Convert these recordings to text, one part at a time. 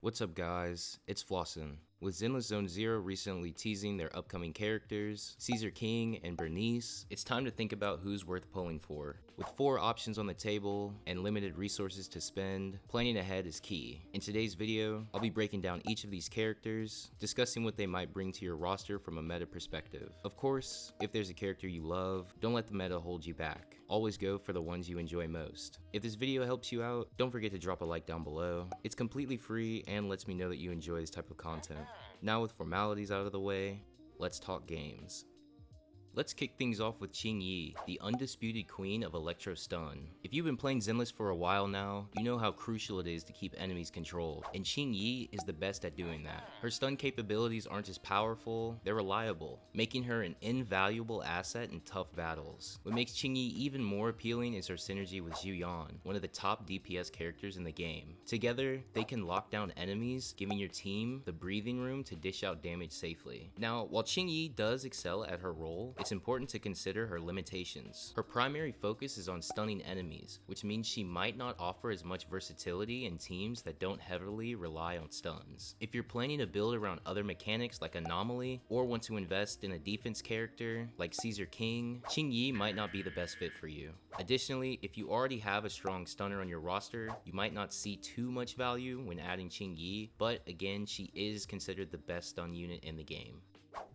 What's up guys, it's Flossin. With Zenless Zone Zero recently teasing their upcoming characters, Caesar King and Bernice, it's time to think about who's worth pulling for. With 4 options on the table and limited resources to spend, planning ahead is key. In today's video, I'll be breaking down each of these characters, discussing what they might bring to your roster from a meta perspective. Of course, if there's a character you love, don't let the meta hold you back. Always go for the ones you enjoy most. If this video helps you out, don't forget to drop a like down below. It's completely free and lets me know that you enjoy this type of content. Now with formalities out of the way, let's talk games. Let's kick things off with Ching Yi, the undisputed queen of Electro Stun. If you've been playing Zenless for a while now, you know how crucial it is to keep enemies controlled, and Ching Yi is the best at doing that. Her stun capabilities aren't just powerful, they're reliable, making her an invaluable asset in tough battles. What makes Qingyi even more appealing is her synergy with Zhu Yan, one of the top DPS characters in the game. Together, they can lock down enemies, giving your team the breathing room to dish out damage safely. Now, while Qingyi does excel at her role, it's important to consider her limitations. Her primary focus is on stunning enemies, which means she might not offer as much versatility in teams that don't heavily rely on stuns. If you're planning to build around other mechanics like Anomaly, or want to invest in a defense character like Caesar King, Ching Yi might not be the best fit for you. Additionally, if you already have a strong stunner on your roster, you might not see too much value when adding Ching Yi, but again, she is considered the best stun unit in the game.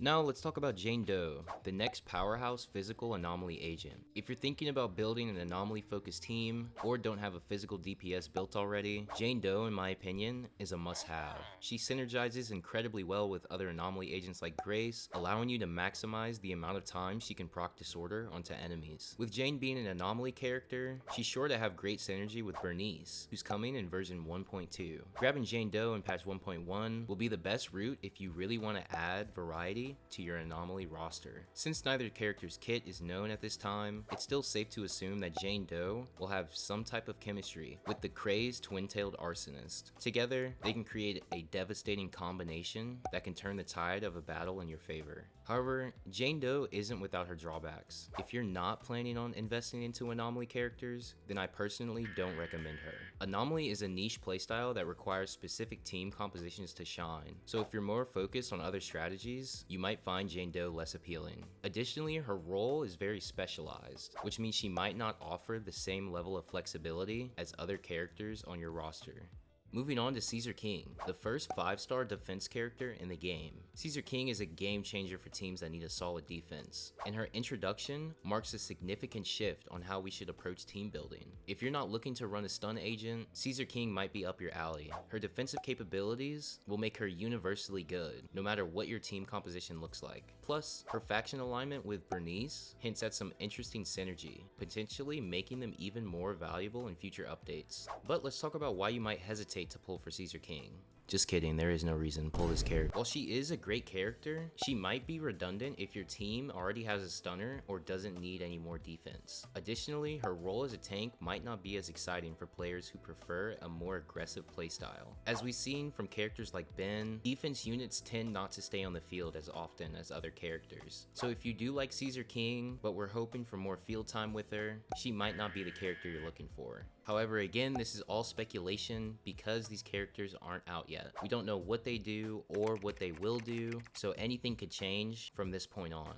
Now let's talk about Jane Doe, the next powerhouse physical anomaly agent. If you're thinking about building an anomaly focused team, or don't have a physical DPS built already, Jane Doe in my opinion is a must have. She synergizes incredibly well with other anomaly agents like Grace, allowing you to maximize the amount of time she can proc disorder onto enemies. With Jane being an anomaly character, she's sure to have great synergy with Burnice, who's coming in version 1.2. Grabbing Jane Doe in patch 1.1 will be the best route if you really want to add variety to your anomaly roster. Since neither character's kit is known at this time, it's still safe to assume that Jane Doe will have some type of chemistry with the crazed twin-tailed arsonist. Together, they can create a devastating combination that can turn the tide of a battle in your favor. However, Jane Doe isn't without her drawbacks. If you're not planning on investing into anomaly characters, then I personally don't recommend her. Anomaly is a niche playstyle that requires specific team compositions to shine, so if you're more focused on other strategies, you might find Jane Doe less appealing. Additionally, her role is very specialized, which means she might not offer the same level of flexibility as other characters on your roster. Moving on to Caesar King, the first 5-star defense character in the game. Caesar King is a game changer for teams that need a solid defense, and her introduction marks a significant shift on how we should approach team building. If you're not looking to run a stun agent, Caesar King might be up your alley. Her defensive capabilities will make her universally good, no matter what your team composition looks like. Plus, her faction alignment with Bernice hints at some interesting synergy, potentially making them even more valuable in future updates. But let's talk about why you might hesitate to pull for Caesar King. Just kidding, there is no reason to pull this character. While she is a great character, she might be redundant if your team already has a stunner or doesn't need any more defense. Additionally, her role as a tank might not be as exciting for players who prefer a more aggressive playstyle. As we've seen from characters like Ben, defense units tend not to stay on the field as often as other characters. So if you do like Caesar King, but we're hoping for more field time with her, she might not be the character you're looking for. However, again, this is all speculation because these characters aren't out yet. We don't know what they do or what they will do, so anything could change from this point on.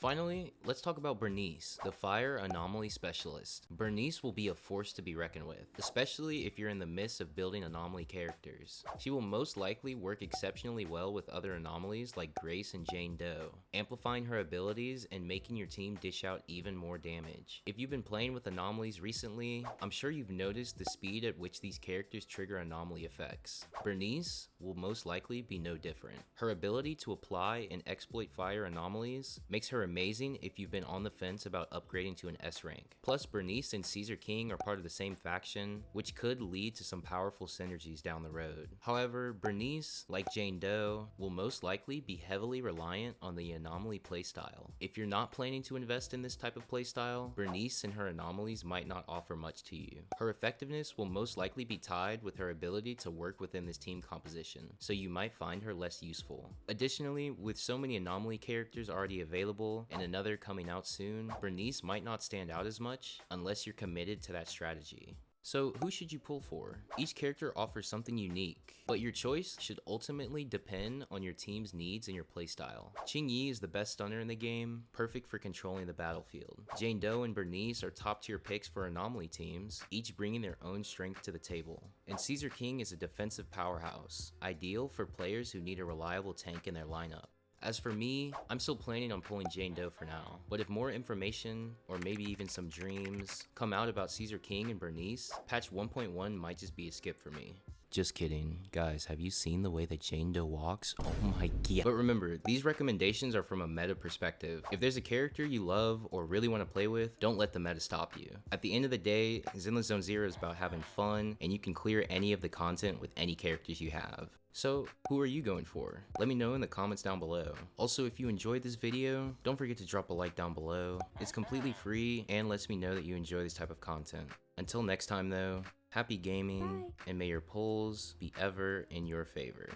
Finally, let's talk about Burnice, the fire anomaly specialist. Burnice will be a force to be reckoned with, especially if you're in the midst of building anomaly characters. She will most likely work exceptionally well with other anomalies like Grace and Jane Doe, amplifying her abilities and making your team dish out even more damage. If you've been playing with anomalies recently, I'm sure you've noticed the speed at which these characters trigger anomaly effects. Burnice will most likely be no different. Her ability to apply and exploit fire anomalies makes her amazing if you've been on the fence about upgrading to an S rank. Plus, Bernice and Caesar King are part of the same faction, which could lead to some powerful synergies down the road. However, Bernice, like Jane Doe, will most likely be heavily reliant on the anomaly playstyle. If you're not planning to invest in this type of playstyle, Bernice and her anomalies might not offer much to you. Her effectiveness will most likely be tied with her ability to work within this team composition, so you might find her less useful. Additionally, with so many anomaly characters already available, and another coming out soon, Bernice might not stand out as much unless you're committed to that strategy. So who should you pull for? Each character offers something unique, but your choice should ultimately depend on your team's needs and your playstyle. Ching Yi is the best stunner in the game, perfect for controlling the battlefield. Jane Doe and Bernice are top tier picks for anomaly teams, each bringing their own strength to the table. And Caesar King is a defensive powerhouse, ideal for players who need a reliable tank in their lineup. As for me, I'm still planning on pulling Jane Doe for now, but if more information, or maybe even some dreams, come out about Caesar King and Burnice, patch 1.1 might just be a skip for me. Just kidding. Guys, have you seen the way that Jane Doe walks? Oh my god. But remember, these recommendations are from a meta perspective. If there's a character you love or really want to play with, don't let the meta stop you. At the end of the day, Zenless Zone Zero is about having fun, and you can clear any of the content with any characters you have. So, who are you going for? Let me know in the comments down below. Also, if you enjoyed this video, don't forget to drop a like down below. It's completely free and lets me know that you enjoy this type of content. Until next time though, happy gaming, and may your pulls be ever in your favor.